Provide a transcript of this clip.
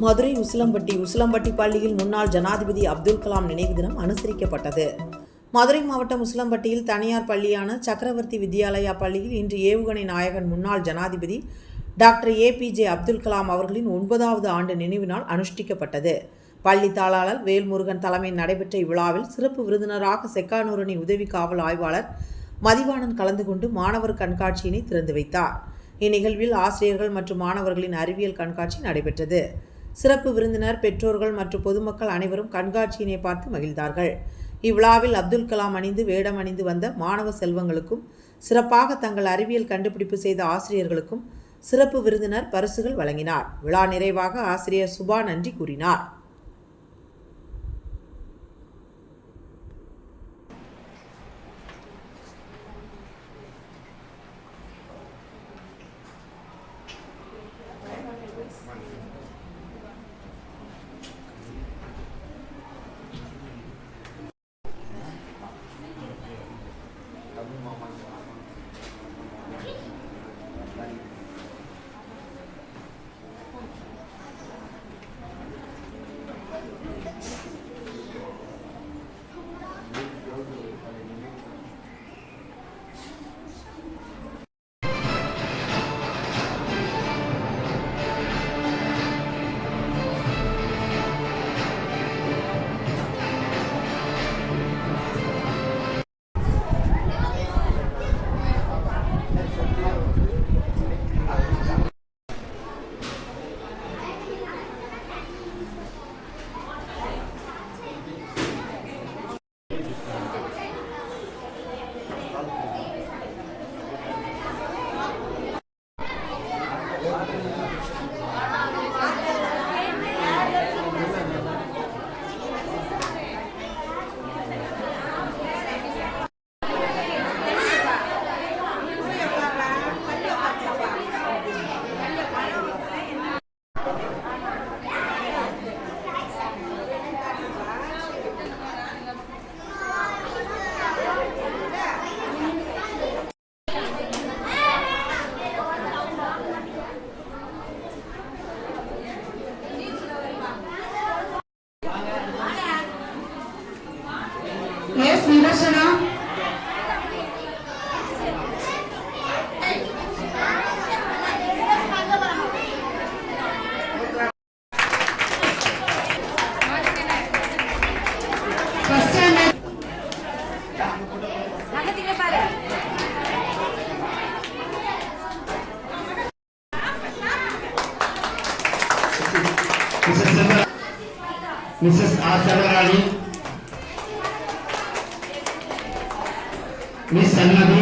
மதுரை உசிலம்பட்டி பள்ளியில் முன்னாள் ஜனாதிபதி அப்துல் கலாம் நினைவு தினம் அனுசரிக்கப்பட்டது. மதுரை மாவட்டம் உசிலம்பட்டியில் தனியார் பள்ளியான சக்கரவர்த்தி வித்யாலயா பள்ளியில் இன்று ஏவுகணை நாயகன் முன்னாள் ஜனாதிபதி டாக்டர் APJ அப்துல் கலாம் அவர்களின் 9வது ஆண்டு நினைவு நாள் அனுஷ்டிக்கப்பட்டது. பள்ளி தாளாளர் வேல்முருகன் தலைமையில் நடைபெற்ற இவ்விழாவில் சிறப்பு விருந்தினராக செக்கானூரணி உதவி காவல் ஆய்வாளர் மதிவாணன் கலந்து கொண்டு மாணவர் கண்காட்சியினை திறந்து வைத்தார். இந்நிகழ்வில் ஆசிரியர்கள் மற்றும் மாணவர்களின் அறிவியல் கண்காட்சி நடைபெற்றது. சிறப்பு விருந்தினர், பெற்றோர்கள் மற்றும் பொதுமக்கள் அனைவரும் கண்காட்சியினை பார்த்து மகிழ்ந்தார்கள். இவ்விழாவில் அப்துல் கலாம் அணிந்து வேடம் அணிந்து வந்த மாணவ செல்வங்களுக்கும், சிறப்பாக தங்கள் அறிவியல் கண்டுபிடிப்பு செய்த ஆசிரியர்களுக்கும் சிறப்பு விருந்தினர் பரிசுகள் வழங்கினார். விழா நிறைவாக ஆசிரியர் சுபா நன்றி கூறினார். Yes, Nirashana. First time. Mrs. R. Savarani, Miss Sanadi,